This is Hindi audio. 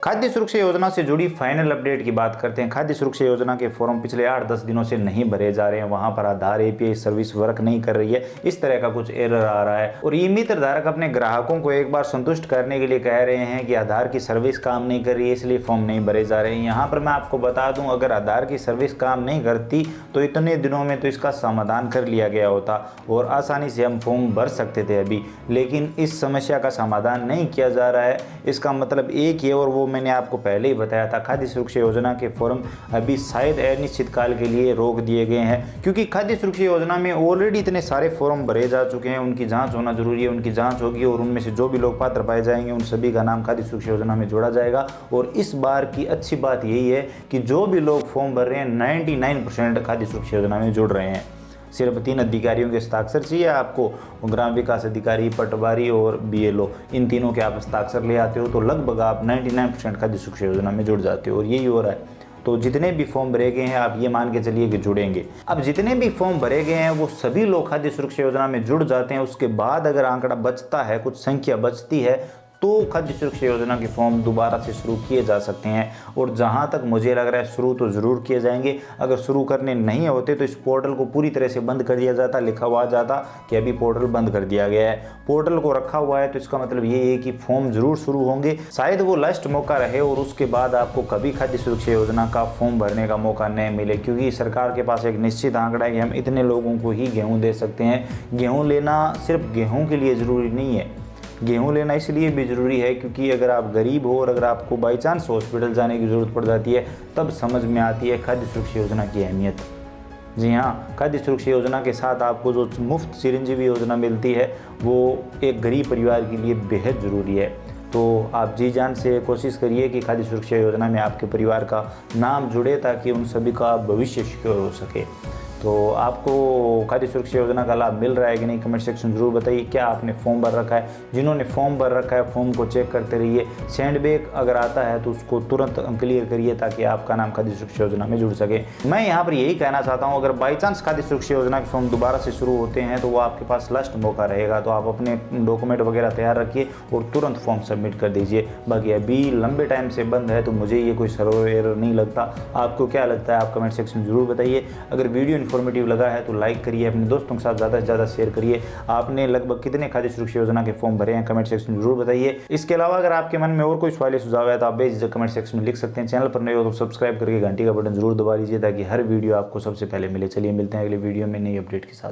खाद्य सुरक्षा योजना से जुड़ी फाइनल अपडेट की बात करते हैं। खाद्य सुरक्षा योजना के फॉर्म पिछले 8-10 दिनों से नहीं भरे जा रहे हैं। वहां पर आधार एपीआई सर्विस वर्क नहीं कर रही है, इस तरह का कुछ एरर आ रहा है और ये मित्र धारक अपने ग्राहकों को एक बार संतुष्ट करने के लिए कह रहे हैं कि आधार की सर्विस काम नहीं कर रही है, इसलिए फॉर्म नहीं भरे जा रहे हैं। यहाँ पर मैं आपको बता दूं, अगर आधार की सर्विस काम नहीं करती तो इतने दिनों में तो इसका समाधान कर लिया गया होता और आसानी से हम फॉर्म भर सकते थे अभी, लेकिन इस समस्या का समाधान नहीं किया जा रहा है। इसका मतलब एक ही है और वो मैंने आपको पहले ही बताया था। खाद्य सुरक्षा योजना के फॉर्म अभी शायद अनिश्चित काल के लिए रोक दिए गए हैं, क्योंकि खाद्य सुरक्षा योजना में ऑलरेडी इतने सारे फॉर्म भरे जा चुके हैं। उनकी जांच होना जरूरी है, उनकी जांच होगी और उनमें से जो भी लोग पात्र पाए जाएंगे उन सभी का नाम खाद्य सुरक्षा योजना में जोड़ा जाएगा। और इस बार की अच्छी बात यही है कि जो भी लोग फॉर्म भर रहे हैं 99% खाद्य सुरक्षा योजना में जुड़ रहे हैं। सिर्फ 3 अधिकारियों के हस्ताक्षर चाहिए आपको, ग्राम विकास अधिकारी, पटवारी और बीएलओ, इन तीनों के आप हस्ताक्षर ले आते हो तो लगभग आप 99% खाद्य सुरक्षा योजना में जुड़ जाते हो और यही हो रहा है। तो जितने भी फॉर्म भरे गए हैं आप ये मान के चलिए कि जुड़ेंगे। अब जितने भी फॉर्म भरे गए हैं वो सभी लोग खाद्य सुरक्षा योजना में जुड़ जाते हैं। उसके बाद अगर आंकड़ा बचता है, कुछ संख्या बचती है, तो खाद्य सुरक्षा योजना के फॉर्म दोबारा से शुरू किए जा सकते हैं। और जहां तक मुझे लग रहा है शुरू तो ज़रूर किए जाएंगे। अगर शुरू करने नहीं होते तो इस पोर्टल को पूरी तरह से बंद कर दिया जाता, लिखा हुआ जाता कि अभी पोर्टल बंद कर दिया गया है। पोर्टल को रखा हुआ है तो इसका मतलब ये है कि फॉर्म जरूर शुरू होंगे। शायद वो लास्ट मौका रहे और उसके बाद आपको कभी खाद्य सुरक्षा योजना का फॉर्म भरने का मौका नहीं मिले, क्योंकि सरकार के पास एक निश्चित आंकड़ा है कि हम इतने लोगों को ही गेहूँ दे सकते हैं। गेहूँ लेना सिर्फ गेहूँ के लिए ज़रूरी नहीं है, गेहूं लेना इसलिए भी ज़रूरी है क्योंकि अगर आप गरीब हो और अगर आपको बाई चांस हॉस्पिटल जाने की ज़रूरत पड़ जाती है, तब समझ में आती है खाद्य सुरक्षा योजना की अहमियत। जी हाँ, खाद्य सुरक्षा योजना के साथ आपको जो मुफ्त चिरंजीवी योजना मिलती है वो एक गरीब परिवार के लिए बेहद ज़रूरी है। तो आप जी जान से कोशिश करिए कि खाद्य सुरक्षा योजना में आपके परिवार का नाम जुड़े ताकि उन सभी का भविष्य सिक्योर हो सके। तो आपको खाद्य सुरक्षा योजना का लाभ मिल रहा है कि नहीं, कमेंट सेक्शन जरूर बताइए। क्या आपने फॉर्म भर रखा है? जिन्होंने फॉर्म भर रखा है फॉर्म को चेक करते रहिए। सेंडबैग अगर आता है तो उसको तुरंत क्लियर करिए ताकि आपका नाम खाद्य सुरक्षा योजना में जुड़ सके। मैं यहाँ पर यही कहना चाहता हूँ, अगर बाई चांस खाद्य सुरक्षा योजना के फॉर्म दोबारा से शुरू होते हैं तो वो आपके पास लास्ट मौका रहेगा। तो आप अपने डॉक्यूमेंट वगैरह तैयार रखिए और तुरंत फॉर्म सबमिट कर दीजिए। बाकी अभी लंबे टाइम से बंद है तो मुझे ये कोई सर्वर एरर नहीं लगता। आपको क्या लगता है आप कमेंट सेक्शन में जरूर बताइए। अगर वीडियो इन्फॉर्मेटिव लगा है तो लाइक करिए, अपने दोस्तों के साथ ज़्यादा से ज़्यादा शेयर करिए। आपने लगभग कितने खाद्य सुरक्षा योजना के फॉर्म भरे हैं कमेंट सेक्शन में जरूर बताइए। इसके अलावा अगर आपके मन में और कोई सवाल सुझाव है तो आप बेझिझक कमेंट सेक्शन में लिख सकते हैं। चैनल पर नए हो तो सब्सक्राइब करके घंटी का बटन जरूर दबा लीजिए ताकि हर वीडियो आपको सबसे पहले मिले। चलिए मिलते हैं अगले वीडियो में नई अपडेट के साथ।